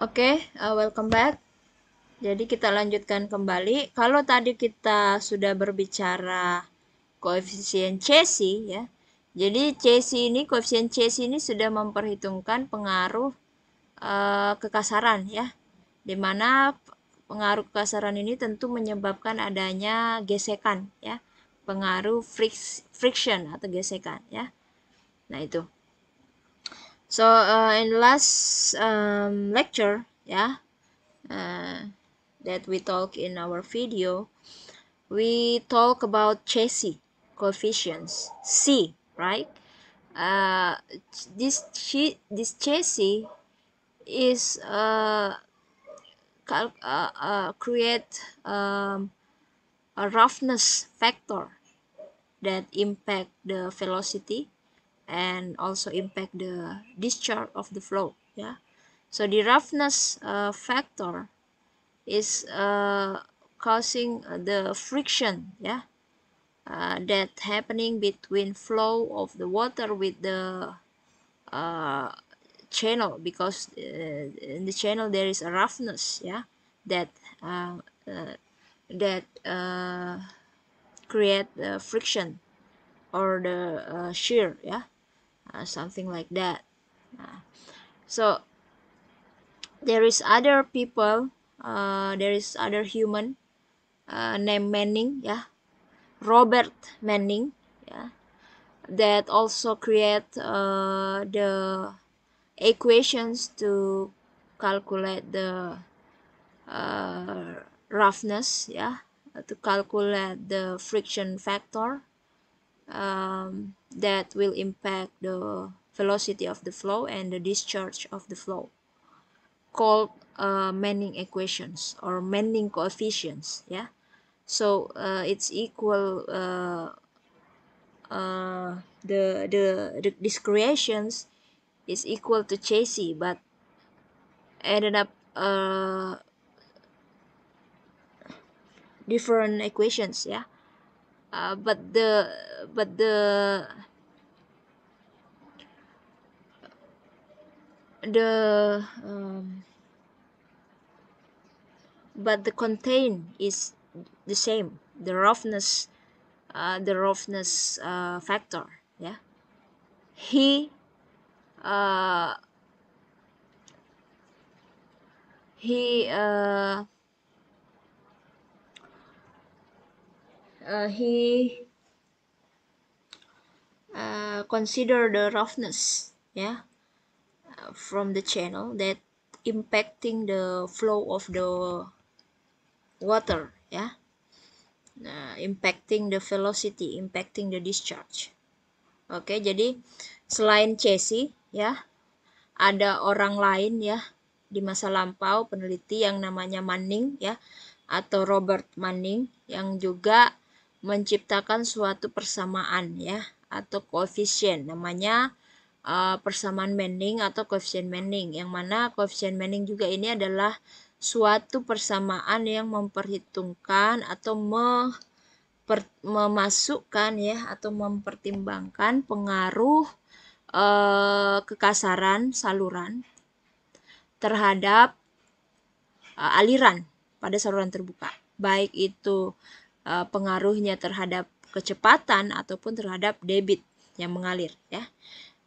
Welcome back. Jadi kita lanjutkan kembali. Kalau tadi kita sudah berbicara koefisien Cesi ya. Jadi Cesi ini, koefisien Cesi ini sudah memperhitungkan pengaruh kekasaran ya. Dimana pengaruh kekasaran ini tentu menyebabkan adanya gesekan ya. Pengaruh friction atau gesekan ya. Nah itu. So in the last lecture ya, that we talk in our video, we talk about Chesi coefficients C, right? Uh, this Chesi is create a roughness factor that impact the velocity and also impact the discharge of the flow. Yeah. So the roughness factor is causing the friction that happening between flow of the water with the channel, because in the channel there is a roughness that uh, uh, that create the friction or the shear something like that. So there is other people, there is other human named Manning, Robert Manning, that also create the equations to calculate the roughness, to calculate the friction factor that will impact the velocity of the flow and the discharge of the flow, called Manning equations or Manning coefficients. So it's equal this creations is equal to Chesi, but ended up different equations. But the content is the same, the roughness factor. He uh, he uh, he consider the roughness from the channel that impacting the flow of the water, impacting the velocity, impacting the discharge. Oke, jadi selain Chesi ada orang lain di masa lampau, peneliti yang namanya Manning atau Robert Manning, yang juga menciptakan suatu persamaan atau koefisien, namanya persamaan Manning atau koefisien Manning, yang mana koefisien Manning juga ini adalah suatu persamaan yang memperhitungkan atau memasukkan atau mempertimbangkan pengaruh kekasaran saluran terhadap aliran pada saluran terbuka, baik itu pengaruhnya terhadap kecepatan ataupun terhadap debit yang mengalir.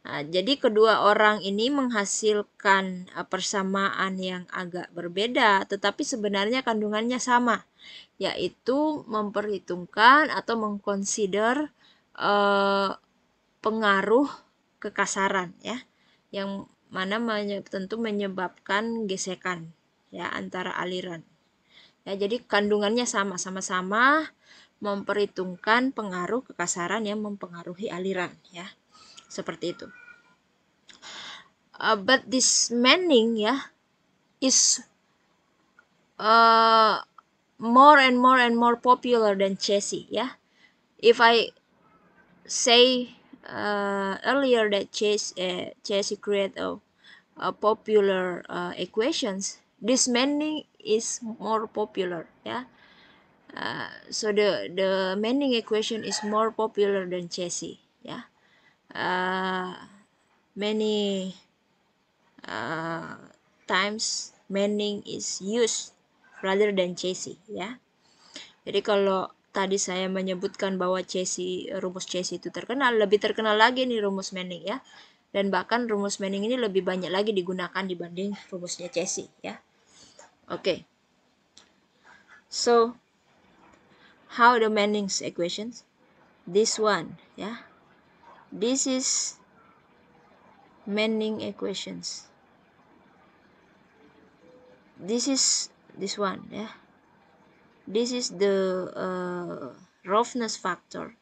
Jadi kedua orang ini menghasilkan persamaan yang agak berbeda, tetapi sebenarnya kandungannya sama, yaitu memperhitungkan atau mengconsider pengaruh kekasaran yang mana tentu menyebabkan gesekan antara aliran. Jadi kandungannya sama-sama memperhitungkan pengaruh kekasaran yang mempengaruhi aliran seperti itu. But this Manning is more and more popular than Chesi. If I say earlier that Chesi create a popular equations, this Manning is more popular. So the Manning equation is more popular than Chesi. Many times Manning is used rather than Cesi, ya. Jadi kalau tadi saya menyebutkan bahwa rumus Cesi itu terkenal, lebih terkenal lagi nih rumus Manning, ya. Dan bahkan rumus Manning ini lebih banyak lagi digunakan dibanding rumusnya Cesi, ya. Oke. So how the Manning's equations? This one, ya. This is Manning equations. This is this one, ya. This is the roughness factor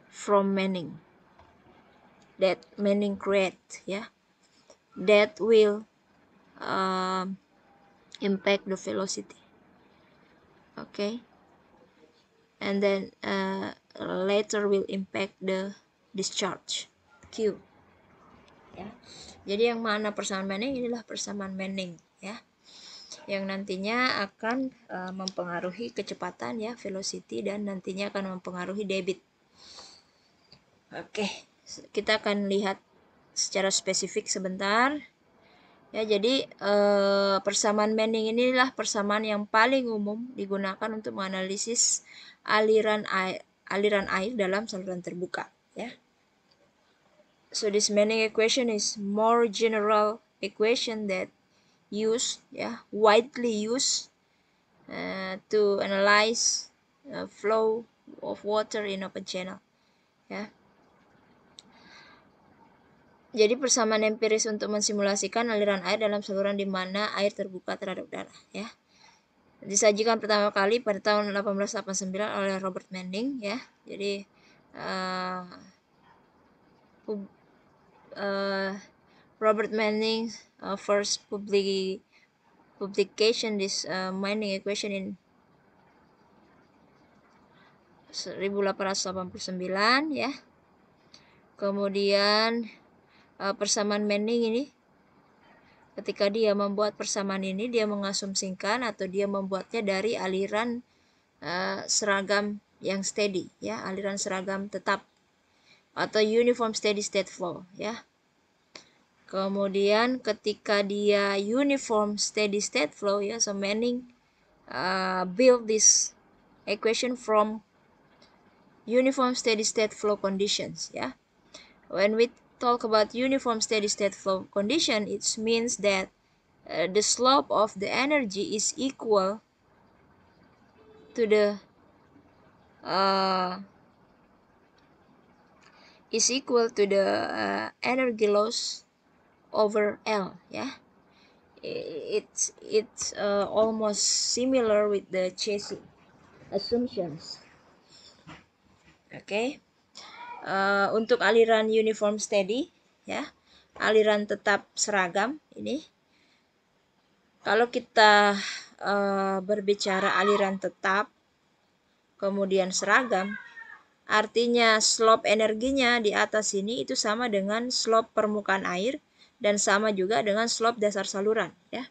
from Manning that Manning create, ya, that will impact the velocity. Okay, and then later will impact the discharge Q, ya. Jadi yang mana persamaan Manning, inilah persamaan Manning, ya, yang nantinya akan mempengaruhi kecepatan, ya, velocity, dan nantinya akan mempengaruhi debit. Oke, kita akan lihat secara spesifik sebentar, ya. Jadi persamaan Manning inilah persamaan yang paling umum digunakan untuk menganalisis aliran air dalam saluran terbuka, ya. So this Manning equation is more general equation that widely used to analyze flow of water in open channel, ya. Jadi persamaan empiris untuk mensimulasikan aliran air dalam saluran di mana air terbuka terhadap udara, ya. Disajikan pertama kali pada tahun 1889 oleh Robert Manning, ya. Jadi Robert Manning first publication this Manning equation in 1889, ya. Kemudian persamaan Manning ini, ketika dia membuat persamaan ini, dia mengasumsikan atau dia membuatnya dari aliran seragam yang steady, ya, aliran seragam tetap atau uniform steady state flow, ya. Kemudian ketika dia uniform steady state flow, ya, so Manning build this equation from uniform steady state flow conditions, ya. When we talk about uniform steady state flow condition, it means that the slope of the energy is equal to the energy loss over L, ya. It's almost similar with the Cesi assumptions. Okay. Untuk aliran uniform steady, ya, aliran tetap seragam ini, kalau kita berbicara aliran tetap kemudian seragam, artinya slope energinya di atas ini itu sama dengan slope permukaan air dan sama juga dengan slope dasar saluran, ya.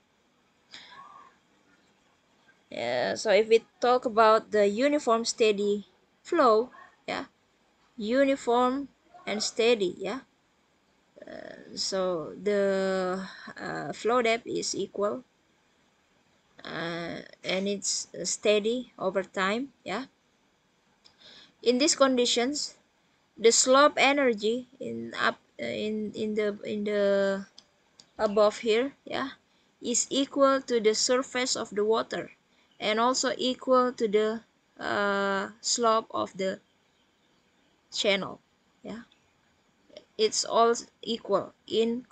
So if we talk about the uniform steady flow, ya, uniform and steady, ya. So the flow depth is equal and it's steady over time, ya. In these conditions, the slope energy in the above here, yeah, is equal to the surface of the water and also equal to the slope of the channel, yeah. It's all equal in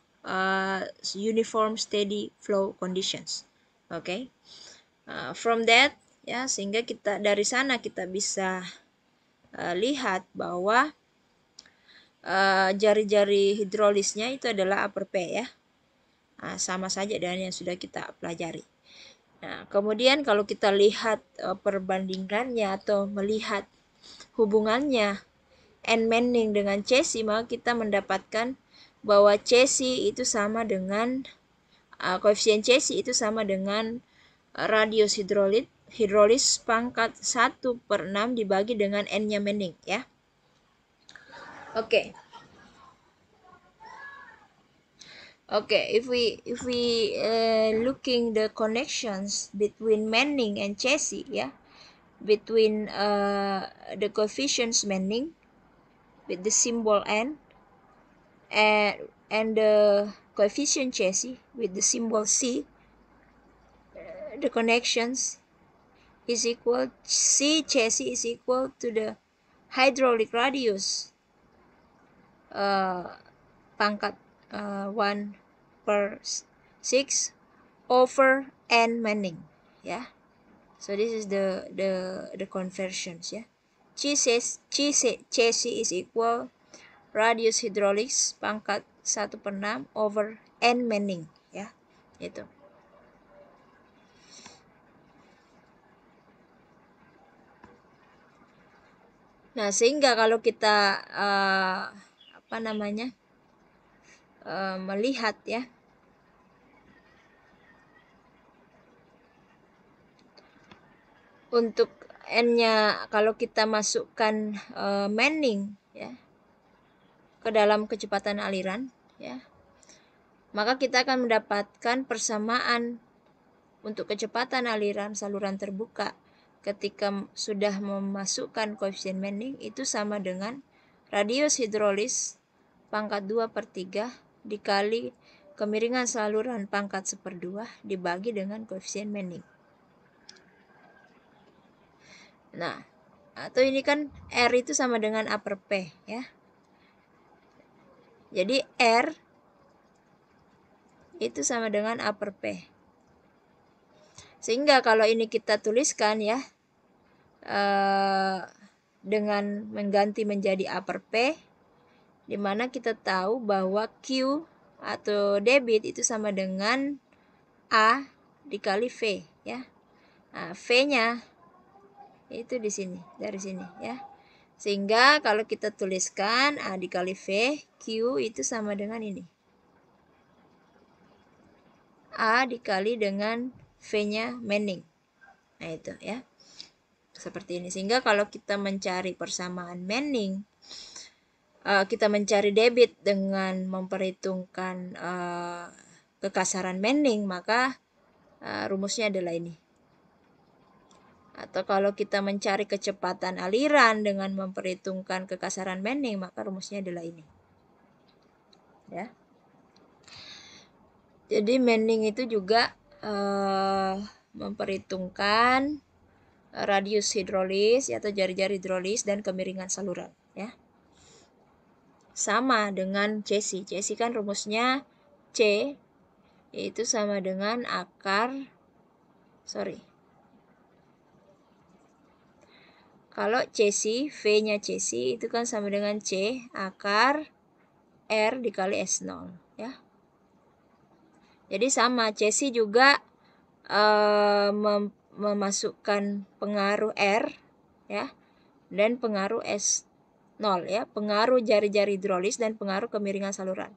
uniform steady flow conditions. Okay. From that, ya, sehingga dari sana kita bisa lihat bahwa jari-jari hidrolisnya itu adalah upper P, ya. Nah, sama saja dengan yang sudah kita pelajari. Nah, kemudian kalau kita lihat perbandingannya atau melihat hubungannya N Manning dengan Cesi, maka kita mendapatkan bahwa Cesi itu sama dengan koefisien Cesi itu sama dengan radius hidrolis pangkat 1/6 dibagi dengan N-nya Manning, ya. Oke. Okay, if we looking the connections between Manning and Chessy, yeah, between the coefficients Manning with the symbol n, and the coefficient Chessy with the symbol c, the connections is equal, c Chessy is equal to the hydraulic radius pangkat 1/6 over n Manning, yeah. So this is the conversions, yeah. Chessy is equal radius hydraulics pangkat 1/6 over n Manning, ya. Itu. Nah, sehingga kalau kita melihat, ya, untuk n-nya kalau kita masukkan Manning, ya, ke dalam kecepatan aliran, ya, maka kita akan mendapatkan persamaan untuk kecepatan aliran saluran terbuka ketika sudah memasukkan koefisien Manning itu sama dengan radius hidrolis pangkat 2/3 dikali kemiringan saluran pangkat 1/2 dibagi dengan koefisien Manning. Nah, atau ini kan R itu sama dengan A per P, ya. Jadi R itu sama dengan A per P. Sehingga kalau ini kita tuliskan, ya, dengan mengganti menjadi A per P, di mana kita tahu bahwa Q atau debit itu sama dengan A dikali V, ya. Nah, V-nya itu di sini, dari sini, ya. Sehingga kalau kita tuliskan A dikali V, Q itu sama dengan ini. A dikali dengan V-nya Manning. Nah, itu, ya. Seperti ini. Sehingga kalau kita mencari persamaan Manning, kita mencari debit dengan memperhitungkan kekasaran Manning, maka rumusnya adalah ini. Atau kalau kita mencari kecepatan aliran dengan memperhitungkan kekasaran Manning, maka rumusnya adalah ini. Ya. Jadi Manning itu juga memperhitungkan radius hidrolis atau jari-jari hidrolis dan kemiringan saluran, ya. Sama dengan Chessy. Chessy kan rumusnya C itu sama dengan kalau Chessy, V-nya Chessy itu kan sama dengan C akar R dikali S0, ya. Jadi sama, Chessy juga memasukkan pengaruh R, ya, dan pengaruh S0, ya, pengaruh jari-jari hidrolis dan pengaruh kemiringan saluran.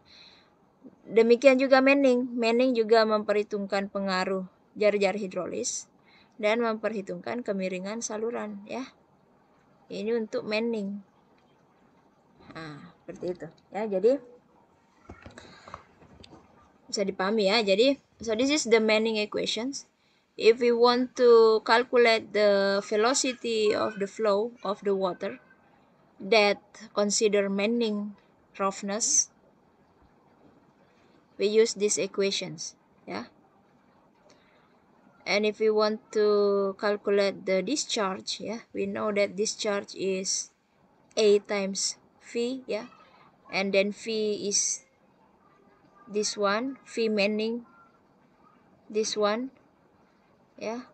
Demikian juga Manning. Manning juga memperhitungkan pengaruh jari-jari hidrolis dan memperhitungkan kemiringan saluran, ya. Ini untuk Manning. Nah, seperti itu, ya. Jadi bisa dipahami, ya. Jadi so this is the Manning equations. If we want to calculate the velocity of the flow of the water that consider Manning roughness, we use these equations, yeah. And if we want to calculate the discharge, yeah, we know that discharge is A times V, yeah, and then V is this one, V Manning, this one, yeah.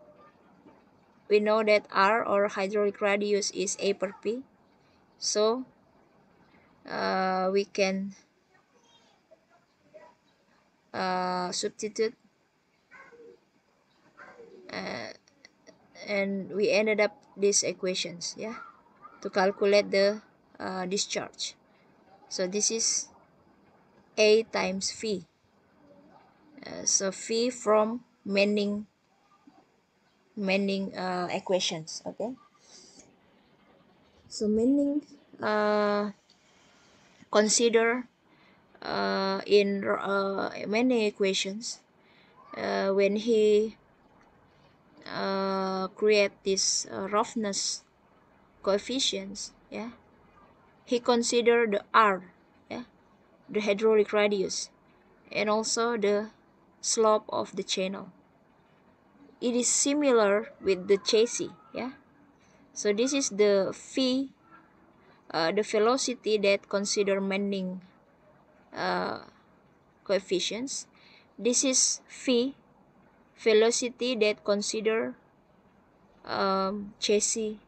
We know that R, or hydraulic radius, is A per P, so we can substitute, and we ended up these equations, yeah, to calculate the discharge. So this is A times V. So V from Manning equations, okay. So Manning consider in many equations, when he create this roughness coefficients, yeah, he consider the R, yeah, the hydraulic radius, and also the slope of the channel. It is similar with the chassis, yeah. So this is the v, the velocity that consider Manning coefficients. This is v, velocity that consider chassis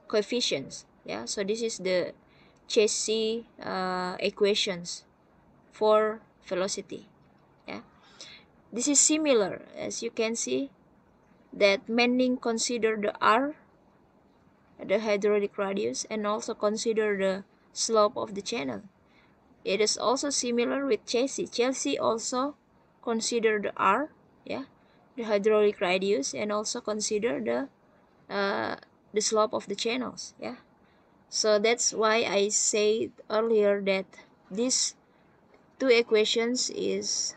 coefficients, yeah. So this is the chassis equations for velocity, yeah. This is similar, as you can see, that Manning consider the R, the hydraulic radius, and also consider the slope of the channel. It is also similar with chassis. Chassis also consider the R, yeah, the hydraulic radius, and also consider the slope of the channels, yeah. So that's why I said earlier that these two equations is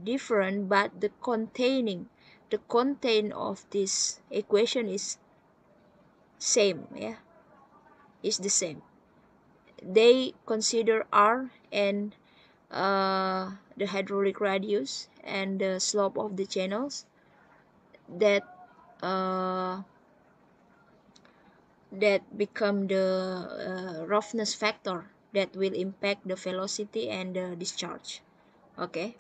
different, but the content of this equation is same, yeah, is the same. They consider R and the hydraulic radius and the slope of the channels that become the roughness factor that will impact the velocity and the discharge. Oke.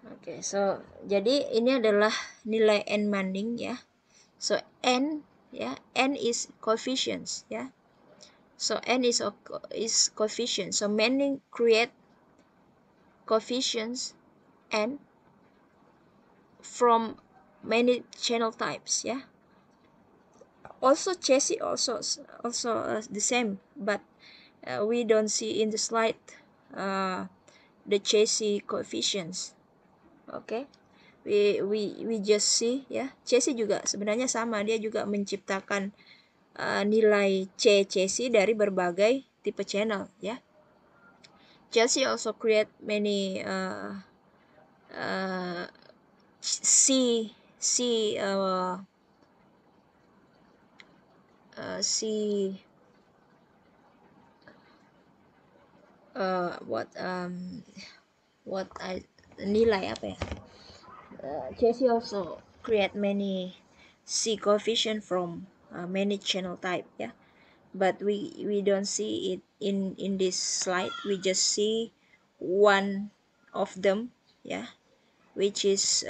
Oke, so jadi ini adalah nilai N Manning, ya. So N, ya, N is coefficients, ya. So N is coefficient. So Manning create coefficients N from many channel types, ya. Also chassis also the same, but we don't see in the slide the chassis coefficients. Okay, we just see, ya, chassis juga sebenarnya sama, dia juga menciptakan nilai C chassis dari berbagai tipe channel, ya. Chassis also create many C nilai apa ya? Chassis also create many C coefficient from many channel type, yeah. But we don't see it in this slide. We just see one of them, yeah, which is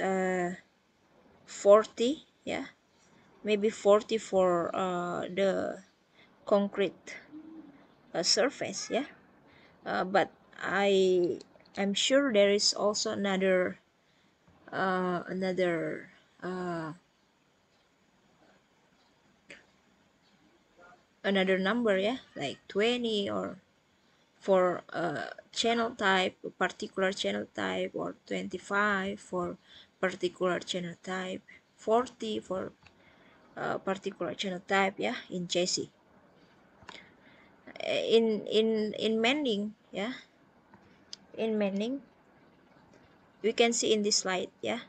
40, yeah, maybe 40 for the concrete surface, yeah. But I'm sure there is also another number, yeah, like 20, or for channel type, particular channel type, or 25 for particular channel type, 40 for particular channel type, yeah, in chassis. In Manning, yeah, in Manning we can see in this slide, yeah.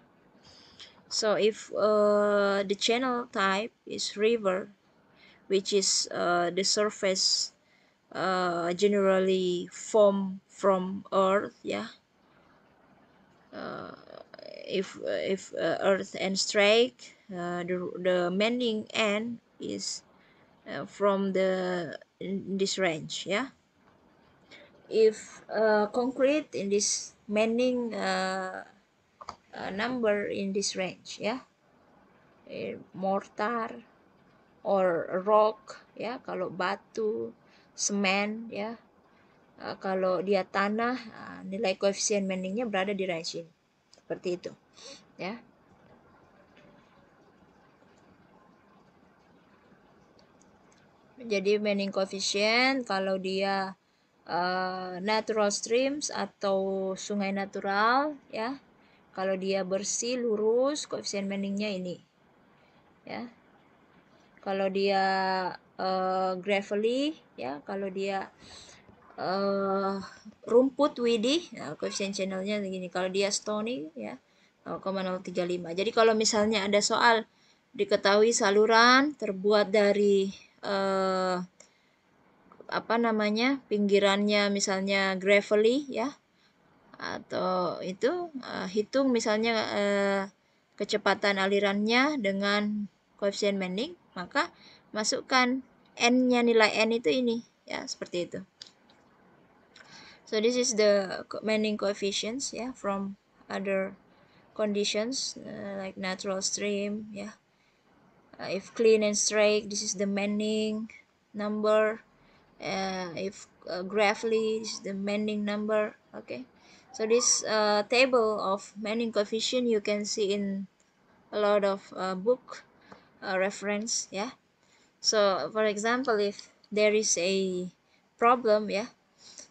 So if the channel type is river, which is the surface generally formed from earth, yeah. If earth and strike, the Manning N is from this range, yeah. If concrete, in this Manning number in this range, yeah. Mortar or rock, ya. Kalau batu, semen, ya. Kalau dia tanah, nilai koefisien Manningnya berada di range ini, seperti itu, ya. Jadi Manning coefficient kalau dia natural streams atau sungai natural, ya. Kalau dia bersih lurus, koefisien Manningnya ini, ya. Kalau dia gravelly, ya, kalau dia rumput widih, nah, koefisien channelnya begini. Kalau dia stony ya 0,035. Jadi kalau misalnya ada soal diketahui saluran terbuat dari apa namanya, pinggirannya misalnya gravelly ya, atau itu hitung misalnya kecepatan alirannya dengan koefisien Manning, maka masukkan n-nya, nilai n itu ini ya, seperti itu. So this is the Manning coefficients ya, from other conditions like natural stream ya. If clean and straight, this is the Manning number. If graphly, this is the Manning number. Okay, so this table of Manning coefficient you can see in a lot of book reference yeah. So for example, if there is a problem yeah,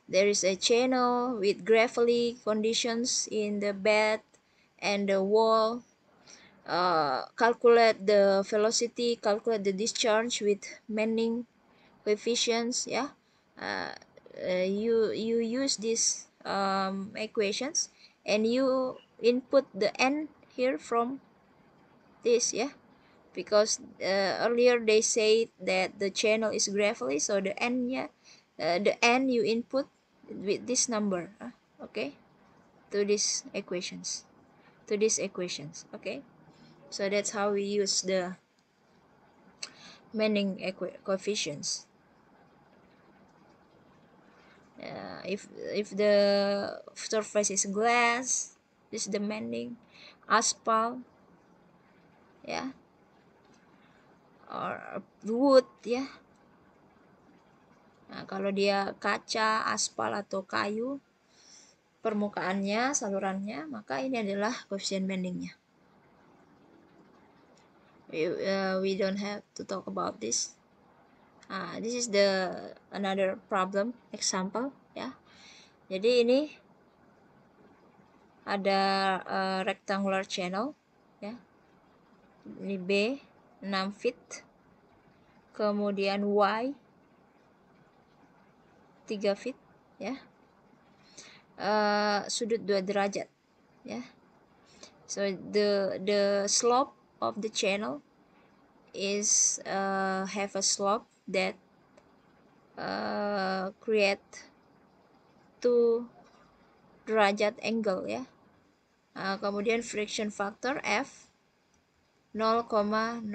there is a channel with gravelly conditions in the bed and the wall, calculate the velocity, calculate the discharge with Manning coefficients yeah. You use these equations and you input the n here from this yeah, because earlier they say that the channel is gravelly, so the n yeah, the n you input with this number okay, to these equations, okay. So that's how we use the Manning coefficients. If the surface is glass, this is the Manning. Asphalt yeah, or wood ya. Nah, kalau dia kaca, aspal atau kayu permukaannya, salurannya, maka ini adalah koefisien Manningnya. We don't have to talk about this. This is the another problem example ya. Jadi ini ada rectangular channel ya. Ini B 6 feet. Kemudian Y 3 feet ya. Sudut 2 derajat ya. So the slope of the channel is have a slope that create 2 derajat angle ya. Kemudian friction factor F 0,022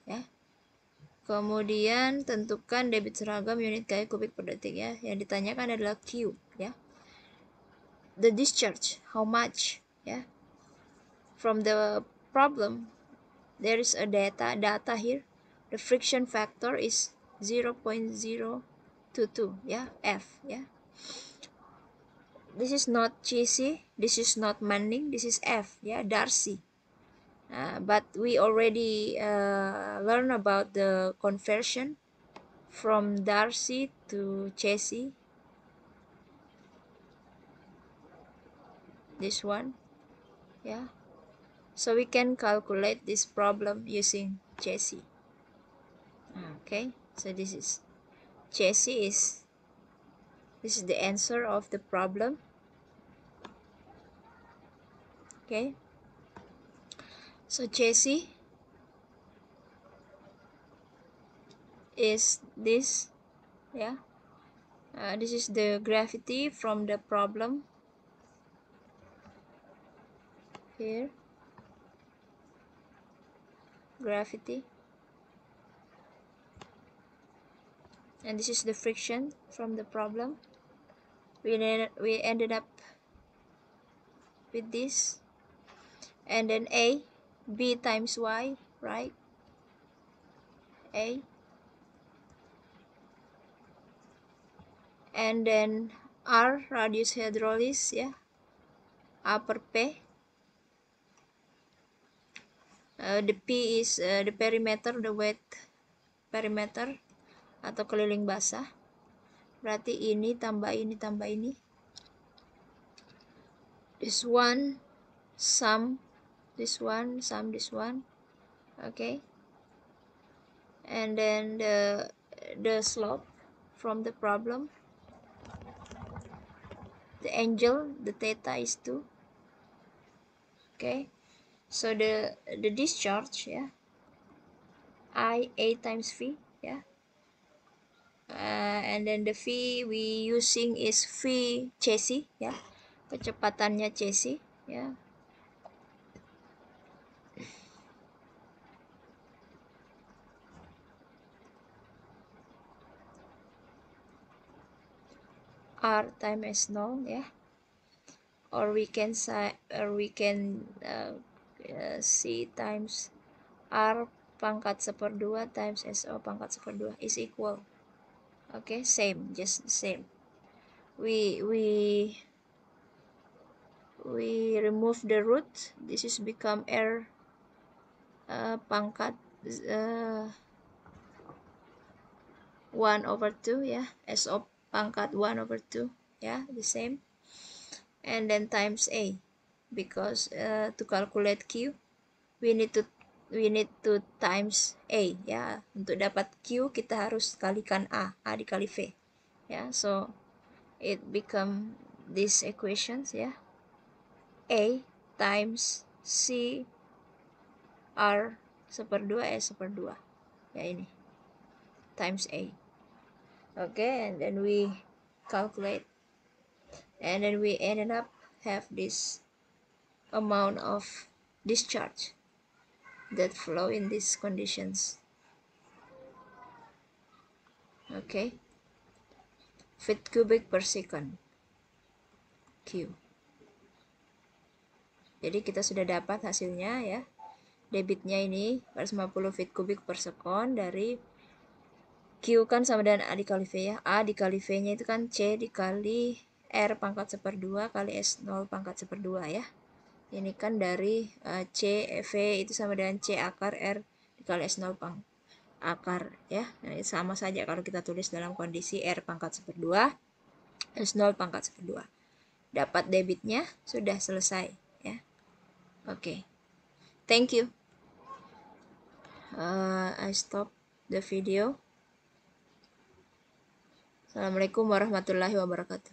ya. Kemudian tentukan debit seragam unit kali kubik per detik ya. Yang ditanyakan adalah Q ya. The discharge how much ya. From the problem there is a data here. The friction factor is 0.022 ya, F ya. This is not Chessy, this is not Manning, this is F ya, Darcy. But we already learn about the conversion from Darcy to Chessy. This one yeah. So we can calculate this problem using Chessy. Okay, so this is Chessy this is the answer of the problem. Okay, so Chessy is this yeah. This is the gravity from the problem here, gravity, and this is the friction from the problem. We ended up with this, and then A, B times Y, right? A, and then R, radius hydraulis yeah, A per P. The P is the perimeter, the wet perimeter atau keliling basah. Berarti ini tambah ini tambah ini. This one sum this one, sum this one. Okay. And then the slope from the problem the angle, the theta is 2. Okay, so the discharge, yeah, I A times V, yeah, and then the V we using is V Cesi, yeah, kecepatannya Cesi, yeah. R times S0, yeah, or we can say, C times R pangkat 1/2 times SO pangkat 1/2 is equal. Okay, same, just the same. We remove the root. This is become R pangkat 1/2, yeah, SO pangkat 1/2, yeah, the same. And then times A, because to calculate Q we need to times A, ya. Untuk dapat Q kita harus kalikan A dikali V, ya. So it become these equations, ya. A times C R 1/2 S 1/2, ya, ini times A. Okay, and then we calculate, and then we ended up have this amount of discharge that flow in these conditions. Okay, feet cubic per second, Q. Jadi kita sudah dapat hasilnya, ya. Debitnya ini 450 feet kubik per second dari Q kan sama dengan A dikali V, ya. A dikali V-nya itu kan C dikali R pangkat 1/2 kali S0 pangkat 1/2, ya. Ini kan dari C V itu sama dengan C akar R dikali S0 akar, ya. Nah, sama saja kalau kita tulis dalam kondisi R pangkat 1/2 S0 pangkat 1/2. Dapat debitnya, sudah selesai, ya. Oke. Thank you. I stop the video. Assalamualaikum warahmatullahi wabarakatuh.